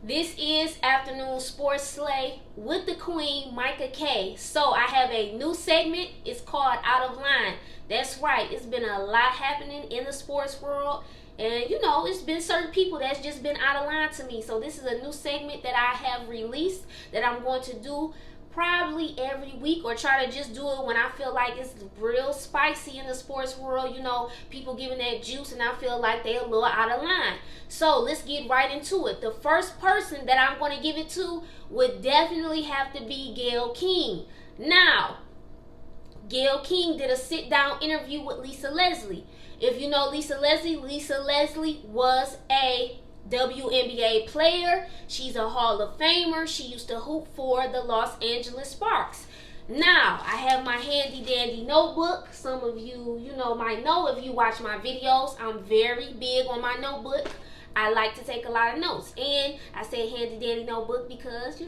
This is Afternoon Sports Slay with the Queen, Micah K. So I have a new segment. It's called Out of Line. That's right. It's been a lot happening in the sports world. And it's been certain people that's just been out of line to me. So this is a new segment that I have released that I'm going to do probably every week, or try to just do it when I feel like it's real spicy in the sports world. People giving that juice and I feel like they're a little out of line. So let's get right into it. The first person that I'm going to give it to would definitely have to be Gayle King. Now, Gayle King did a sit-down interview with Lisa Leslie. If you know Lisa Leslie was a WNBA player. She's a Hall of Famer. She used to hoop for the Los Angeles Sparks. Now, I have my handy dandy notebook. Some of you, might know if you watch my videos. I'm very big on my notebook. I like to take a lot of notes. And I say handy dandy notebook because,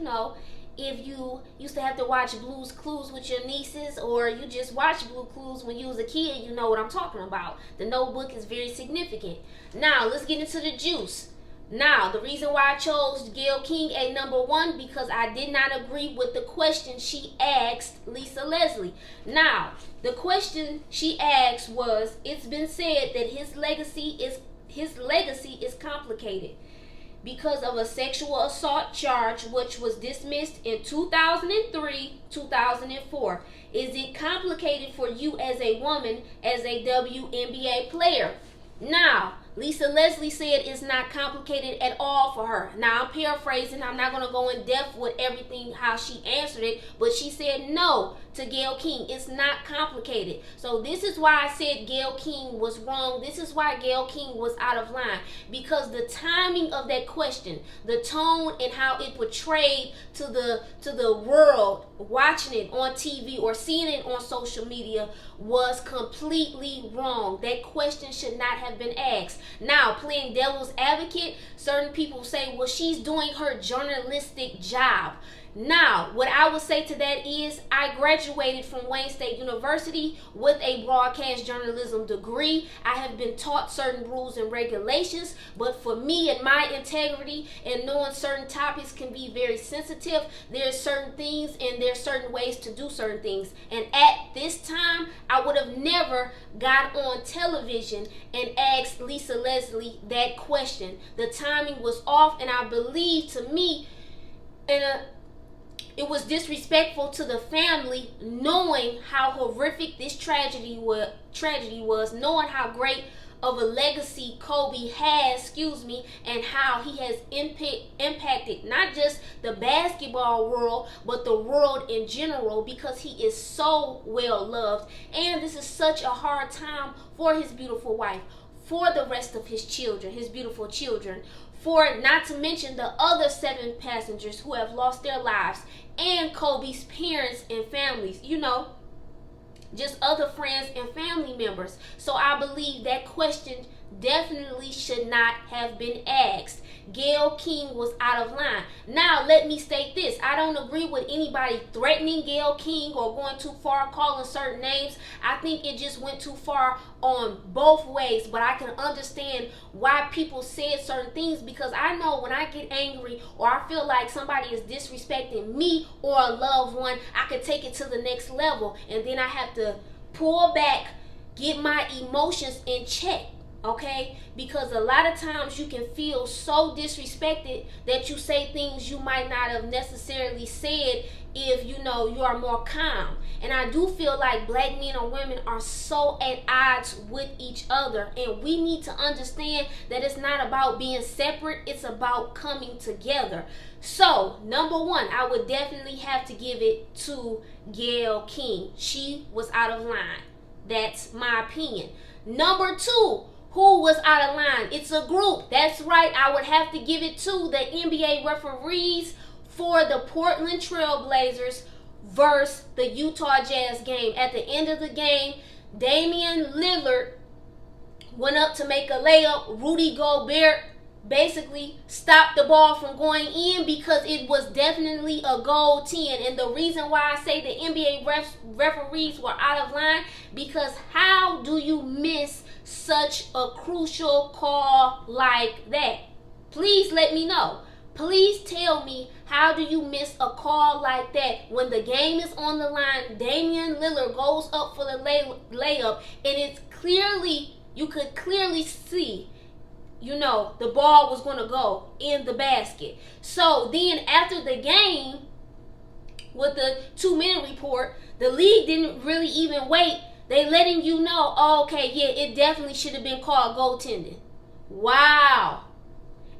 if you used to have to watch Blue's Clues with your nieces, or you just watched Blue Clues when you was a kid, you know what I'm talking about. The notebook is very significant. Now, let's get into the juice. Now, the reason why I chose Gayle King at number one, because I did not agree with the question she asked Lisa Leslie. Now, the question she asked was, it's been said that his legacy is complicated because of a sexual assault charge which was dismissed in 2003, 2004. Is it complicated for you as a woman, as a WNBA player? Now, Lisa Leslie said it's not complicated at all for her. Now, I'm paraphrasing. I'm not going to go in depth with everything, how she answered it. But she said no to Gayle King. It's not complicated. So this is why I said Gayle King was wrong. This is why Gayle King was out of line. Because the timing of that question, the tone and how it portrayed to the world watching it on TV or seeing it on social media was completely wrong. That question should not have been asked. Now, playing devil's advocate, certain people say, well, she's doing her journalistic job. Now, what I would say to that is, I graduated from Wayne State University with a broadcast journalism degree. I have been taught certain rules and regulations, but for me and my integrity and knowing certain topics can be very sensitive, there's certain things and there's certain ways to do certain things. And at this time, I would have never got on television and asked Lisa Leslie that question. The timing was off, and I believe, to me, it was disrespectful to the family, knowing how horrific this tragedy was, knowing how great of a legacy Kobe has, and how he has impacted not just the basketball world, but the world in general, because he is so well loved. And this is such a hard time for his beautiful wife, for the rest of his children, his beautiful children, for not to mention the other 7 passengers who have lost their lives, and Kobe's parents and families, just other friends and family members. So I believe that question definitely should not have been asked. Gayle King was out of line. Now, let me state this. I don't agree with anybody threatening Gayle King or going too far, calling certain names. I think it just went too far on both ways, but I can understand why people said certain things, because I know when I get angry or I feel like somebody is disrespecting me or a loved one, I could take it to the next level, and then I have to pull back, get my emotions in check. Okay, because a lot of times you can feel so disrespected that you say things you might not have necessarily said if you are more calm. And I do feel like black men or women are so at odds with each other, and we need to understand that it's not about being separate, it's about coming together. So, number one, I would definitely have to give it to Gayle King. She was out of line. That's my opinion. Number two, who was out of line? It's a group. That's right. I would have to give it to the NBA referees for the Portland Trail Blazers versus the Utah Jazz game. At the end of the game, Damian Lillard went up to make a layup. Rudy Gobert basically stopped the ball from going in because it was definitely a goal 10. And the reason why I say the NBA referees were out of line, because how do you miss such a crucial call like that? Please let me know. Please tell me, how do you miss a call like that when the game is on the line? Damian Lillard goes up for the layup, and it's clearly, you could clearly see, the ball was going to go in the basket. So then after the game, with the 2-minute report, the league didn't really even wait. They letting you know, oh, okay, yeah, it definitely should have been called goaltending. Wow.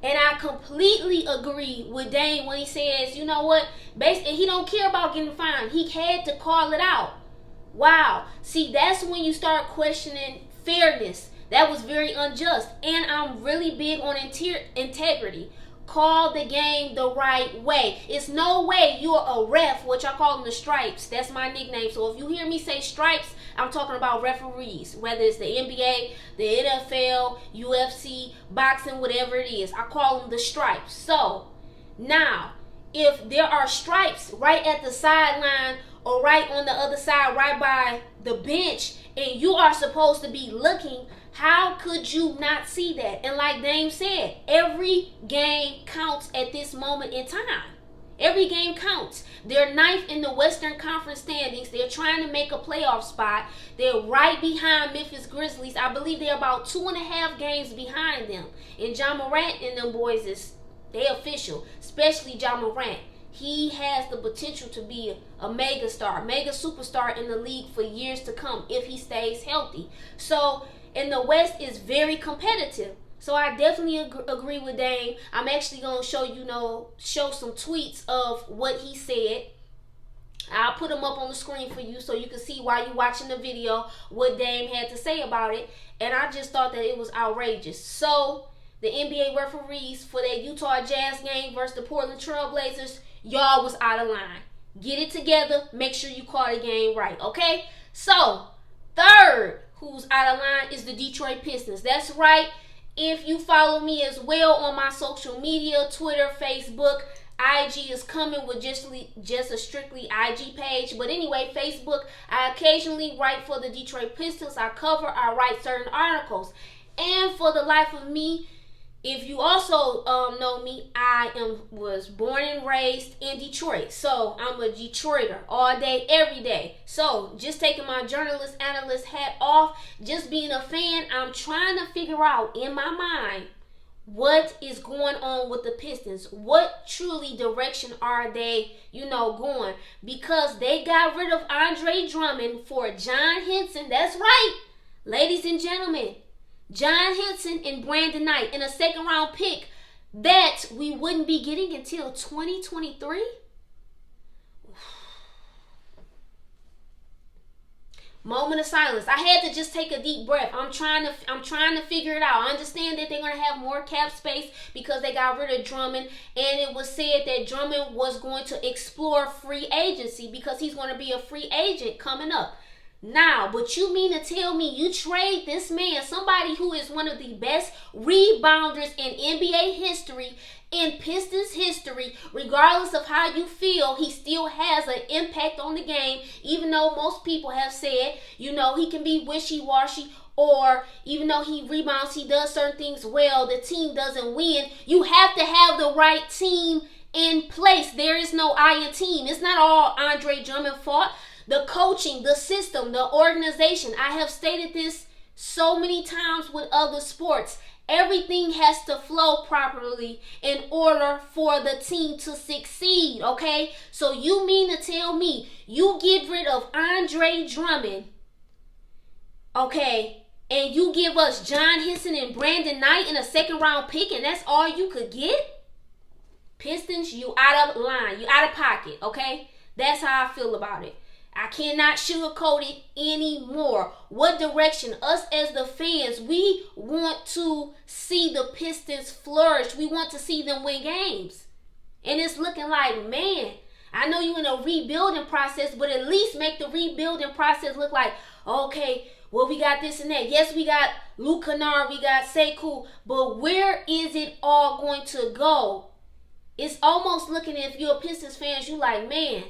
And I completely agree with Dame when he says, you know what, basically he don't care about getting fined. He had to call it out. Wow. See, that's when you start questioning fairness. That was very unjust. And I'm really big on integrity. Call the game the right way. It's no way you're a ref, which I call them the stripes. That's my nickname. So if you hear me say stripes, I'm talking about referees, whether it's the NBA, the NFL, UFC, boxing, whatever it is. I call them the stripes. So now, if there are stripes right at the sideline or right on the other side, right by the bench, and you are supposed to be looking, how could you not see that? And like Dame said, every game counts at this moment in time. Every game counts. They're ninth in the Western Conference standings. They're trying to make a playoff spot. They're right behind Memphis Grizzlies. I believe they're about 2.5 games behind them. And Ja Morant and them boys, they official, especially Ja Morant. He has the potential to be a mega superstar in the league for years to come if he stays healthy. So, and the West is very competitive. So I definitely agree with Dame. I'm actually going to show some tweets of what he said. I'll put them up on the screen for you so you can see while you're watching the video what Dame had to say about it. And I just thought that it was outrageous. So the NBA referees for that Utah Jazz game versus the Portland Trail Blazers, y'all was out of line. Get it together. Make sure you call the game right, okay? So, third who's out of line is the Detroit Pistons. That's right. If you follow me as well on my social media, Twitter, Facebook, IG is coming with just a strictly IG page. But anyway, Facebook, I occasionally write for the Detroit Pistons. I write certain articles. And for the life of me, if you also know me, I was born and raised in Detroit. So I'm a Detroiter all day, every day. So just taking my journalist, analyst hat off, just being a fan, I'm trying to figure out in my mind what is going on with the Pistons. What truly direction are they, going? Because they got rid of Andre Drummond for John Henson. That's right, ladies and gentlemen. John Henson and Brandon Knight in a second-round pick that we wouldn't be getting until 2023. Moment of silence. I had to just take a deep breath. I'm trying to figure it out. I understand that they're going to have more cap space because they got rid of Drummond, and it was said that Drummond was going to explore free agency because he's going to be a free agent coming up. Now, but you mean to tell me you trade this man, somebody who is one of the best rebounders in NBA history, in Pistons history, regardless of how you feel, he still has an impact on the game, even though most people have said, he can be wishy-washy, or even though he rebounds, he does certain things well, the team doesn't win. You have to have the right team in place. There is no iron team. It's not all Andre Drummond's fault. The coaching, the system, the organization. I have stated this so many times with other sports. Everything has to flow properly in order for the team to succeed, okay? So you mean to tell me you get rid of Andre Drummond, okay, and you give us John Henson and Brandon Knight in a second-round pick, and that's all you could get? Pistons, you out of line. You out of pocket, okay? That's how I feel about it. I cannot sugarcoat it anymore. What direction? Us as the fans, we want to see the Pistons flourish. We want to see them win games. And it's looking like, man, I know you're in a rebuilding process, but at least make the rebuilding process look like, okay, well, we got this and that. Yes, we got Luke Kennard, we got Sekou, but where is it all going to go? It's almost looking, if you're a Pistons fan, you like, man,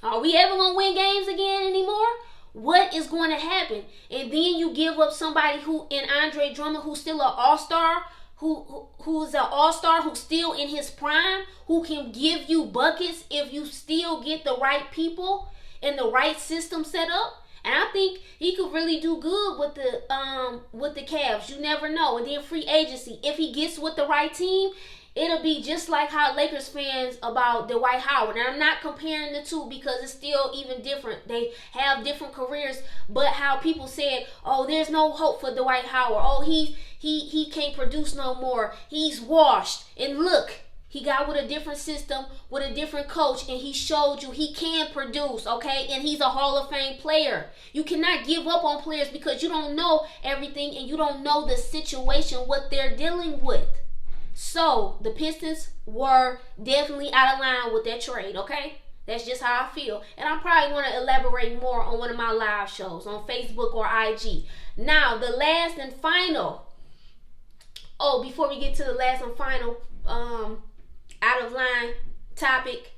are we ever going to win games again anymore? What is going to happen? And then you give up somebody who, in Andre Drummond, who's still an all-star, who's an all-star, who's still in his prime, who can give you buckets if you still get the right people and the right system set up. And I think he could really do good with the Cavs. You never know. And then free agency, if he gets with the right team, it'll be just like how Lakers fans about Dwight Howard. And I'm not comparing the two because it's still even different. They have different careers, but how people said, "Oh, there's no hope for Dwight Howard. Oh, he can't produce no more. He's washed." And look, he got with a different system, with a different coach, and he showed you he can produce, okay? And he's a Hall of Fame player. You cannot give up on players because you don't know everything and you don't know the situation, what they're dealing with. So, the Pistons were definitely out of line with that trade, okay? That's just how I feel. And I probably want to elaborate more on one of my live shows on Facebook or IG. Now, the last and final. Oh, before we get to the last and final out of line topic,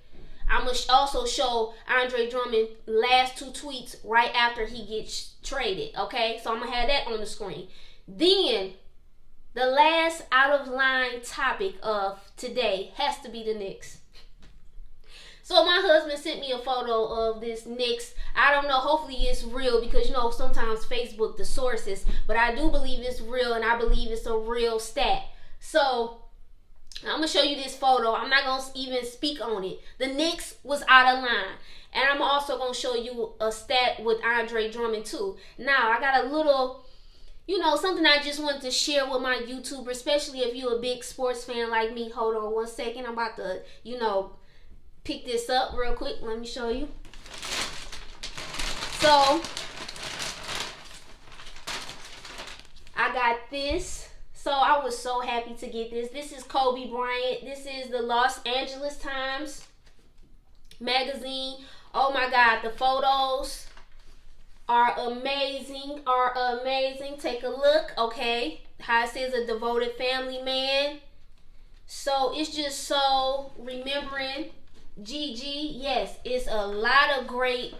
I'm going to also show Andre Drummond last two tweets right after he gets traded, okay? So, I'm going to have that on the screen. Then, the last out of line topic of today has to be the Knicks. So my husband sent me a photo of this Knicks. I don't know, hopefully it's real because you know sometimes Facebook the sources, but I do believe it's real and I believe it's a real stat. So I'm going to show you this photo. I'm not going to even speak on it. The Knicks was out of line. And I'm also going to show you a stat with Andre Drummond too. Now I got a little, something I just wanted to share with my YouTuber, especially if you're a big sports fan like me. Hold on one second. I'm about to, pick this up real quick. Let me show you. So, I got this. So, I was so happy to get this. This is Kobe Bryant. This is the Los Angeles Times magazine. Oh my God, the photos are amazing, Take a look, okay? How it says a devoted family man. So it's just so remembering Gigi. Yes, it's a lot of great,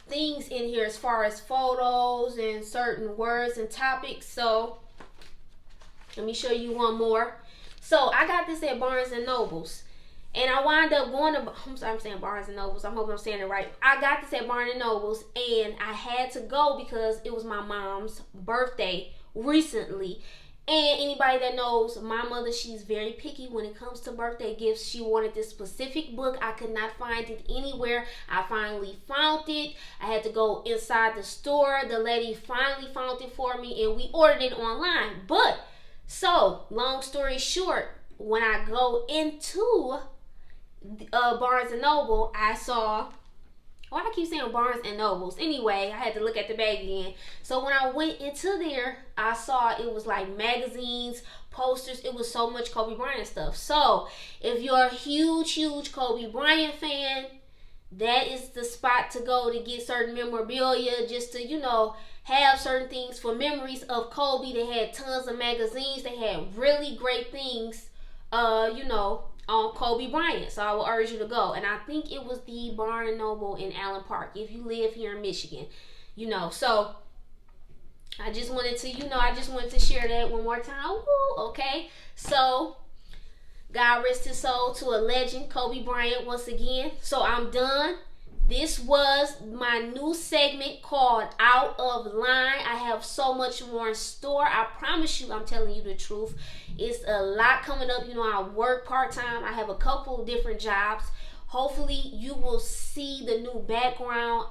things in here as far as photos and certain words and topics. So let me show you one more. So I got this at Barnes and Nobles. And I wound up going to, I'm saying Barnes and Nobles. I'm hoping I'm saying it right. I got this at Barnes and Nobles, and I had to go because it was my mom's birthday recently. And anybody that knows my mother, she's very picky when it comes to birthday gifts. She wanted this specific book. I could not find it anywhere. I finally found it. I had to go inside the store. The lady finally found it for me, and we ordered it online. But, so, long story short, when I go into Barnes and Noble, I saw, I keep saying Barnes and Nobles. Anyway, I had to look at the bag again. So when I went into there, I saw it was like magazines, posters. It was so much Kobe Bryant stuff. So if you're a huge Kobe Bryant fan, that is the spot to go to get certain memorabilia, just to, have certain things for memories of Kobe. They had tons of magazines. They had really great things, on Kobe Bryant. So I will urge you to go. And I think it was the Barnes & Noble in Allen Park, if you live here in Michigan. So I just wanted to share that one more time. Woo, okay. So God rest his soul to a legend, Kobe Bryant, once again. So I'm done. This was my new segment called Out of Line. I have so much more in store. I promise you, I'm telling you the truth. It's a lot coming up. I work part-time. I have a couple different jobs. Hopefully, you will see the new background.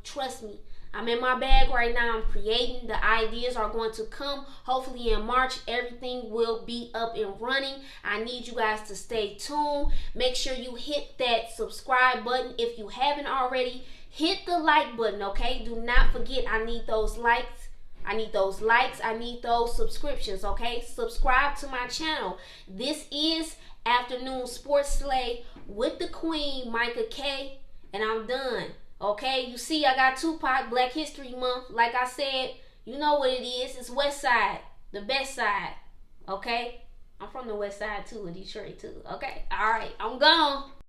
Trust me, I'm in my bag right now. I'm creating. The ideas are going to come. Hopefully in March, everything will be up and running. I need you guys to stay tuned. Make sure you hit that subscribe button. If you haven't already, hit the like button, okay? Do not forget, I need those likes. I need those likes. I need those subscriptions, okay? Subscribe to my channel. This is Afternoon Sports Slay with the Queen, Micah K. And I'm done. Okay, you see I got Tupac, Black History Month. Like I said, you know what it is. It's West Side, the best side. Okay? I'm from the West Side too, in Detroit too. Okay? Alright, I'm gone.